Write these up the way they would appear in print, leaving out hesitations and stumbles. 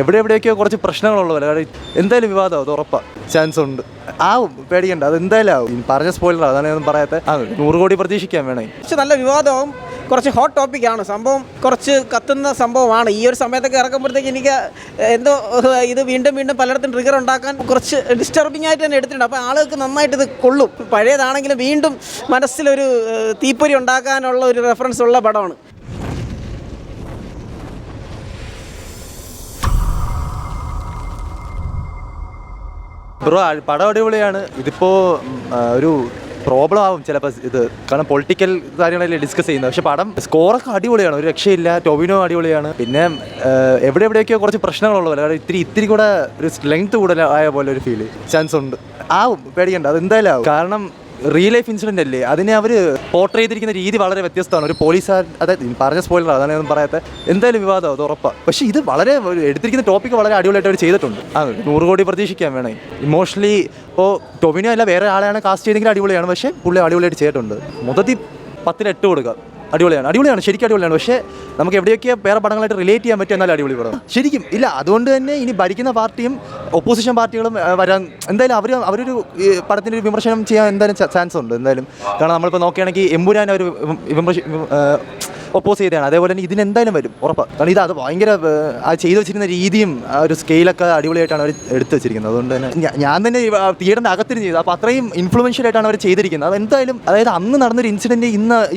എവിടെയൊക്കെയോ കുറച്ച് പ്രശ്നങ്ങളുള്ള പോലെ എന്തായാലും വിവാദം അത് ഉറപ്പാണ്, ചാൻസ് ഉണ്ട്. ആവും, പേടിക്കണ്ട, അത് എന്തായാലും ആവും. പറഞ്ഞ സ്പോയിലർ അതാണ് ഒന്നും പറയാത്ത. 100 കോടി പ്രതീക്ഷിക്കാൻ വേണേ. പക്ഷെ നല്ല വിവാദവും കുറച്ച് ഹോട്ട് ടോപ്പിക്കാണ് സംഭവം, കുറച്ച് കത്തുന്ന സംഭവമാണ്. ഈ ഒരു സമയത്തൊക്കെ ഇറക്കുമ്പോഴത്തേക്ക് എനിക്ക് എന്തോ ഇത് വീണ്ടും വീണ്ടും പലയിടത്തും ട്രിഗർ ഉണ്ടാക്കാൻ കുറച്ച് ഡിസ്റ്റർബിംഗ് ആയിട്ട് തന്നെ എടുത്തിട്ടുണ്ട്. അപ്പോൾ ആളുകൾക്ക് നന്നായിട്ട് ഇത് കൊള്ളും. പഴയതാണെങ്കിലും വീണ്ടും മനസ്സിലൊരു തീപ്പൊരി ഉണ്ടാക്കാനുള്ള ഒരു റെഫറൻസ് ഉള്ള പടമാണ്. ബ്രോ, പടം അടിപൊളിയാണ്. ഇതിപ്പോൾ ഒരു പ്രോബ്ലം ആവും ചിലപ്പോൾ ഇത്, കാരണം പൊളിറ്റിക്കൽ കാര്യങ്ങളല്ലേ ഡിസ്കസ് ചെയ്യുന്നത്. പക്ഷേ പടം സ്കോറൊക്കെ അടിപൊളിയാണ്, ഒരു രക്ഷയില്ല. ടൊവിനോ അടിപൊളിയാണ്. പിന്നെ എവിടെയൊക്കെയോ കുറച്ച് പ്രശ്നങ്ങളുള്ള പോലെ, കാരണം ഇത്തിരി കൂടെ ഒരു ലെങ്ത് കൂടുതലായ പോലെ ഒരു ഫീല്, ചാൻസ് ഉണ്ട്. ആവും, പേടിക്കണ്ട, അത് എന്തായാലും ആവും. കാരണം റിയൽ ലൈഫ് ഇൻസിഡൻ്റ് അല്ലേ, അതിനെ അവർ പോർട്രേ ചെയ്തിരിക്കുന്ന രീതി വളരെ വ്യത്യസ്തമാണ്. ഒരു പോലീസുകാർ, അതായത് പറഞ്ഞ സ്പോയിലർ അതാണ് ഒന്നും പറയാത്ത. എന്തായാലും വിവാദം അത് ഉറപ്പാണ്. പക്ഷേ ഇത് വളരെ എടുത്തിരിക്കുന്ന ടോപ്പിക്ക് വളരെ അടിപൊളിയായിട്ട് അവർ ചെയ്തിട്ടുണ്ട്. 100 കോടി പ്രതീക്ഷിക്കാൻ വേണേ. ഇമോഷണലി ഇപ്പോൾ ടൊവിനോ അല്ല വേറെ ആളെയാണ് കാസ്റ്റ് ചെയ്തെങ്കിൽ അടിപൊളിയാണ്. പക്ഷേ പുള്ളി അടിപൊളിയായിട്ട് ചെയ്തിട്ടുണ്ട്. മൊത്തത്തിൽ 10 8 കൊടുക്കുക. അടിപൊളിയാണ്, ശരിക്കും അടിപൊളിയാണ്. പക്ഷേ നമുക്ക് എവിടെയൊക്കെ വേറെ പടങ്ങളായിട്ട് റിലേറ്റ് ചെയ്യാൻ പറ്റും, എന്നാലും അടിപൊളി പടം ശരിക്കും. ഇല്ല, അതുകൊണ്ട് തന്നെ ഇനി ഭരിക്കുന്ന പാർട്ടിയും ഒപ്പോസിഷൻ പാർട്ടികളും വരാൻ എന്തായാലും അവരൊരു പടത്തിൻ്റെ ഒരു വിമർശനം ചെയ്യാൻ എന്തായാലും ചാൻസ് ഉണ്ട് എന്തായാലും. കാരണം നമ്മളിപ്പോൾ നോക്കുകയാണെങ്കിൽ എമ്പുരാൻ ഒരു ഒപ്പോസ് ചെയ്തതാണ്, അതേപോലെ തന്നെ ഇതിനെന്തായാലും വരും ഉറപ്പാണ്. കാരണം അത് ഭയങ്കര ചെയ്തു വെച്ചിരുന്ന രീതിയും ഒരു സ്കെയിലൊക്കെ അടിപൊളിയായിട്ടാണ് അവർ എടുത്തു വെച്ചിരിക്കുന്നത്. അതുകൊണ്ട് തന്നെ ഞാൻ തന്നെ തിയേറ്ററിൻ്റെ അകത്തിന് ചെയ്തത്, അപ്പോൾ അത്രയും ഇൻഫ്ലുവൻഷ്യൽ ആയിട്ടാണ് അവർ ചെയ്തിരിക്കുന്നത്. അതെന്തായാലും, അതായത് അന്ന് നടന്നൊരു ഇൻസിഡൻറ്റ്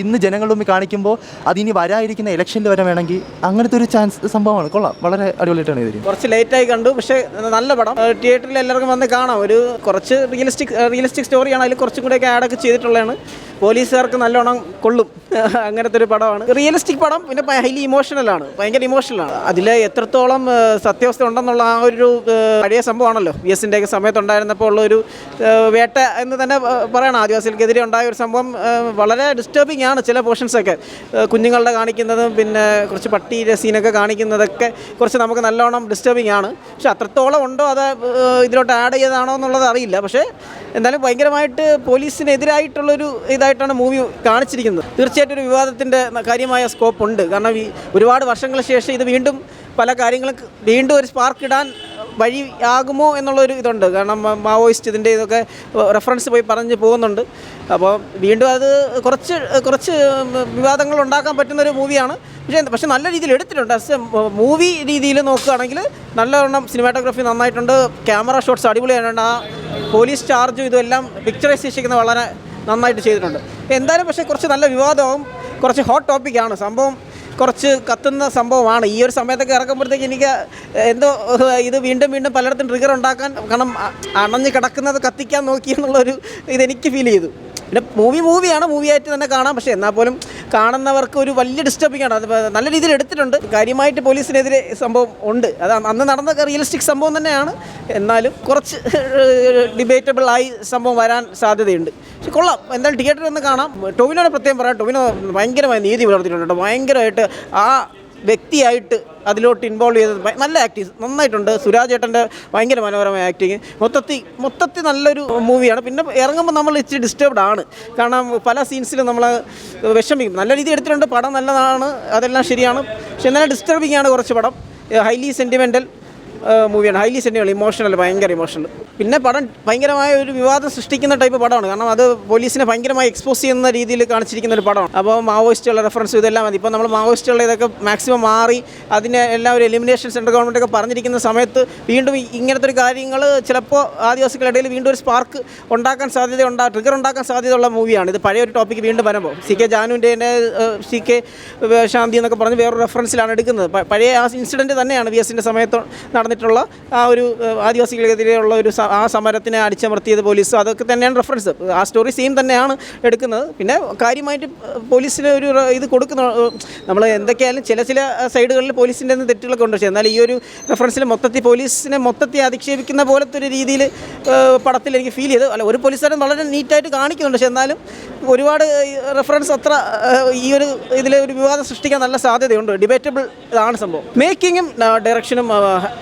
ഇന്ന് ജനങ്ങളുടെ മുമ്പിൽ കാണിക്കുമ്പോൾ അതിനി വരാതിരിക്കുന്ന ഇലക്ഷനിൽ വരെ വേണമെങ്കിൽ അങ്ങനത്തെ ഒരു സംഭവമാണ്. കൊള്ളാം, വളരെ അടിപൊളിയായിട്ടാണ് ചെയ്തിരിക്കുന്നത്. കുറച്ച് ലേറ്റായി കണ്ടു, പക്ഷേ നല്ല പടം. തിയേറ്ററിൽ എല്ലാവർക്കും വന്ന് കാണാം. ഒരു കുറച്ച് റിയലിസ്റ്റിക് സ്റ്റോറിയാണ്, അതിൽ കുറച്ചും കൂടെയൊക്കെ ആഡൊക്കെ ചെയ്തിട്ടുള്ളതാണ്. പോലീസുകാർക്ക് നല്ലോണം കൊള്ളും, അങ്ങനത്തെ ഒരു പടമാണ്. റിയലിസ്റ്റിക് പടം, പിന്നെ ഹൈലി ഇമോഷണലാണ്, ഭയങ്കര ഇമോഷണലാണ്. അതിൽ എത്രത്തോളം സത്യാവസ്ഥ ഉണ്ടെന്നുള്ള ആ ഒരു പഴയ സംഭവമാണല്ലോ VS-ൻ്റെ ഒക്കെ സമയത്തുണ്ടായിരുന്നപ്പോൾ ഉള്ളൊരു വേട്ട എന്ന് തന്നെ പറയണം. ആദിവാസികൾക്കെതിരെ ഉണ്ടായ ഒരു സംഭവം വളരെ ഡിസ്റ്റർബിംഗ് ആണ്. ചില പോർഷൻസൊക്കെ കുഞ്ഞുങ്ങളുടെ കാണിക്കുന്നതും പിന്നെ കുറച്ച് പട്ടിയുടെ സീനൊക്കെ കാണിക്കുന്നതൊക്കെ കുറച്ച് നമുക്ക് നല്ലോണം ഡിസ്റ്റർബിംഗ് ആണ്. പക്ഷെ അത്രത്തോളം ഉണ്ടോ അത് ഇതിലോട്ട് ആഡ് ചെയ്തതാണോ എന്നുള്ളത് അറിയില്ല. പക്ഷേ എന്തായാലും ഭയങ്കരമായിട്ട് പോലീസിനെതിരായിട്ടുള്ളൊരു ഇതായിട്ടാണ് മൂവി കാണിച്ചിരിക്കുന്നത്. തീർച്ചയായിട്ടും ഒരു വിവാദത്തിൻ്റെ കാര്യമായ സ്കോപ്പ് ഉണ്ട്. കാരണം ഒരുപാട് വർഷങ്ങൾക്ക് ശേഷം ഇത് വീണ്ടും പല കാര്യങ്ങളും വീണ്ടും ഒരു സ്പാർക്ക് ഇടാൻ വഴിയാകുമോ എന്നുള്ളൊരു ഇതുണ്ട്. കാരണം മാവോയിസ്റ്റ് ഇതിൻ്റെ ഇതൊക്കെ റെഫറൻസ് പോയി പറഞ്ഞ് പോകുന്നുണ്ട്. അപ്പോൾ വീണ്ടും അത് കുറച്ച് വിവാദങ്ങൾ ഉണ്ടാക്കാൻ പറ്റുന്നൊരു മൂവിയാണ്. പക്ഷേ നല്ല രീതിയിൽ എടുത്തിട്ടുണ്ട്. മൂവി രീതിയിൽ നോക്കുകയാണെങ്കിൽ നല്ലവണ്ണം സിനിമാറ്റോഗ്രാഫി നന്നായിട്ടുണ്ട്, ക്യാമറ ഷോട്ട്സ് അടിപൊളിയായിട്ടുണ്ട്, ആ പോലീസ് ചാർജും ഇതെല്ലാം പിക്ചറൈസേഷൻ വളരെ നന്നായിട്ട് ചെയ്തിട്ടുണ്ട്. എന്തായാലും പക്ഷേ കുറച്ച് നല്ല വിവാദവും കുറച്ച് ഹോട്ട് ടോപ്പിക്കാണ് സംഭവം, കുറച്ച് കത്തുന്ന സംഭവമാണ്. ഈ ഒരു സമയത്തൊക്കെ ഇറക്കുമ്പോഴത്തേക്ക് എനിക്ക് എന്തോ ഇത് വീണ്ടും വീണ്ടും പലയിടത്തും ട്രിഗർ ഉണ്ടാക്കാൻ, കാരണം അണഞ്ഞ് കിടക്കുന്നത് കത്തിക്കാൻ നോക്കി എന്നുള്ളൊരു ഇതെനിക്ക് ഫീൽ ചെയ്തു. പിന്നെ മൂവിയാണ്, മൂവിയായിട്ട് തന്നെ കാണാം. പക്ഷേ എന്നാൽ പോലും കാണുന്നവർക്ക് ഒരു വലിയ ഡിസ്റ്റർബിംഗ് ആണ്. അത് നല്ല രീതിയിൽ എടുത്തിട്ടുണ്ട്. കാര്യമായിട്ട് പോലീസിനെതിരെ സംഭവം ഉണ്ട്. അത് അന്ന് നടന്ന റിയലിസ്റ്റിക് സംഭവം തന്നെയാണ്. എന്നാലും കുറച്ച് ഡിബേറ്റബിൾ ആയി സംഭവം വരാൻ സാധ്യതയുണ്ട്. പക്ഷെ കൊള്ളാം, എന്തായാലും തിയേറ്ററിൽ ഒന്ന് കാണാം. ടൊവിനോനെ പ്രത്യേകം പറയാം, ടൊവിനോ ഭയങ്കരമായി നീതി പുലർത്തിയിട്ടുണ്ട്. ഭയങ്കരമായിട്ട് ആ വ്യക്തിയായിട്ട് അതിലോട്ട് ഇൻവോൾവ് ചെയ്തത് നല്ല ആക്ടിങ് നന്നായിട്ടുണ്ട്. സുരാജ് ഏട്ടൻ്റെ ഭയങ്കര മനോഹരമായ ആക്ടിങ്. മൊത്തത്തിൽ നല്ലൊരു മൂവിയാണ്. പിന്നെ ഇറങ്ങുമ്പോൾ നമ്മൾ ഇച്ചിരി ഡിസ്റ്റർബ്ഡ് ആണ്, കാരണം പല സീൻസിലും നമ്മൾ വിഷമിക്കും. നല്ല രീതിയിൽ എടുത്തിട്ടുണ്ട്, പടം നല്ലതാണ്, അതെല്ലാം ശരിയാണ്. പക്ഷെ എന്നാലും ഡിസ്റ്റർബിംഗ് ആണ് കുറച്ച് പടം. ഹൈലി സെൻറ്റിമെൻ്റൽ മൂവിയാണ്, ഹൈലി സെൻറ്റിമെൻ്റൽ, ഇമോഷണൽ, ഭയങ്കര ഇമോഷണൽ. പിന്നെ പടം ഭയങ്കരമായ ഒരു വിവാദം സൃഷ്ടിക്കുന്ന ടൈപ്പ് പടമാണ്. കാരണം അത് പോലീസിനെ ഭയങ്കരമായി എക്സ്പോസ് ചെയ്യുന്ന രീതിയിൽ കാണിച്ചിരിക്കുന്ന ഒരു പടമാണ്. അപ്പോൾ മാവോയിസ്റ്റുകളുടെ റെഫറൻസ് ഇതെല്ലാം മതി. ഇപ്പോൾ നമ്മൾ മാവോയിസ്റ്റുകളുടെ ഇതൊക്കെ മാക്സിമം മാറി അതിനെ എല്ലാം ഒരു എലിമിനേഷൻ സെൻട്രൽ ഗവൺമെൻറ്റൊക്കെ പറഞ്ഞിരിക്കുന്ന സമയത്ത് വീണ്ടും ഇങ്ങനത്തെ ഒരു കാര്യങ്ങൾ ചിലപ്പോൾ ആദിവാസികളുടെ ഇടയിൽ വീണ്ടും ഒരു സ്പാർക്ക് ഉണ്ടാക്കാൻ ട്രിഗർ ഉണ്ടാക്കാൻ സാധ്യതയുള്ള മൂവിയാണ്. ഇത് പഴയ ഒരു ടോപ്പിക്ക് വീണ്ടും വരുമ്പോൾ CK ജാനുവിൻ്റെ CK ശാന്തി എന്നൊക്കെ പറഞ്ഞ് വേറൊരു റെഫറൻസിലാണ് എടുക്കുന്നത്. പഴയ ആ ഇൻസിഡൻറ്റ് തന്നെയാണ് VS-ൻ്റെ സമയത്ത് നടന്നിട്ടുള്ള ആ ഒരു ആദിവാസികൾക്കെതിരെയുള്ള ഒരു ആ സമരത്തിനെ അടിച്ചമർത്തിയത് പോലീസ്, അതൊക്കെ തന്നെയാണ് റെഫറൻസ്. ആ സ്റ്റോറി സെയിം തന്നെയാണ് എടുക്കുന്നത്. പിന്നെ കാര്യമായിട്ട് പോലീസിന് ഒരു ഇത് കൊടുക്കുന്ന, നമ്മൾ എന്തൊക്കെയായാലും ചില സൈഡുകളിൽ പോലീസിൻ്റെ തെറ്റുകളൊക്കെ ഉണ്ട്. പക്ഷേ എന്നാൽ ഈ ഒരു റെഫറൻസിൽ പോലീസിനെ അധിക്ഷേപിക്കുന്ന പോലത്തെ ഒരു രീതിയിൽ പടത്തിൽ എനിക്ക് ഫീൽ ചെയ്തു. അല്ല, ഒരു പോലീസുകാരൻ വളരെ നീറ്റായിട്ട് കാണിക്കുന്നുണ്ട്. പക്ഷേ എന്നാലും ഒരുപാട് റെഫറൻസ് അത്ര ഈ ഒരു ഇതിൽ ഒരു വിവാദം സൃഷ്ടിക്കാൻ നല്ല സാധ്യതയുണ്ട്. ഡിബേറ്റബിൾ ഇതാണ് സംഭവം. മേക്കിങ്ങും ഡയറക്ഷനും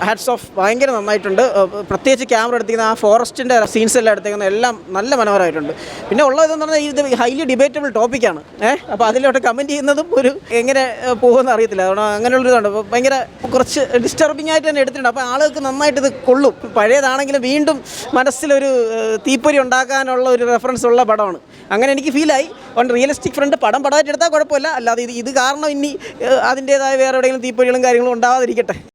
ഹാറ്റ്സ് ഹാറ്റ്സ് ഓഫ്, ഭയങ്കര നന്നായിട്ടുണ്ട്. പ്രത്യേകിച്ച് ക്യാമറ എടുത്തിരിക്കുന്ന ആ ഫോറസ്റ്റിൻ്റെ സീൻസ് എല്ലാം എടുത്തിരിക്കുന്ന എല്ലാം നല്ല മനോഹരമായിട്ടുണ്ട്. പിന്നെ ഉള്ളതെന്ന് പറഞ്ഞാൽ ഇത് ഹൈലി ഡിബേറ്റബിൾ ടോപ്പിക്കാണ്. അപ്പോൾ അതിലോട്ട് കമൻറ്റ് ചെയ്യുന്നതും ഒരു എങ്ങനെ പോകുമെന്ന് അറിയത്തില്ല. അതുകൊണ്ട് അങ്ങനെയുള്ളൊരിതുണ്ട്. അപ്പോൾ ഭയങ്കര കുറച്ച് ഡിസ്റ്റർബിംഗ് ആയിട്ട് തന്നെ എടുത്തിട്ടുണ്ട്. അപ്പോൾ ആളുകൾക്ക് നന്നായിട്ട് ഇത് കൊള്ളും. പഴയതാണെങ്കിലും വീണ്ടും മനസ്സിലൊരു തീപ്പൊരി ഉണ്ടാക്കാനുള്ള ഒരു റെഫറൻസ് ഉള്ള പടമാണ്. അങ്ങനെ എനിക്ക് ഫീലായി. ഓൺ റിയലിസ്റ്റിക് ഫ്രണ്ട് പടമായിട്ട് എടുത്താൽ കുഴപ്പമില്ല. അല്ലാതെ ഇത് കാരണം ഇനി അതിൻ്റേതായ വേറെ എവിടെയെങ്കിലും തീപ്പൊരികളും കാര്യങ്ങളും ഉണ്ടാവാതിരിക്കട്ടെ.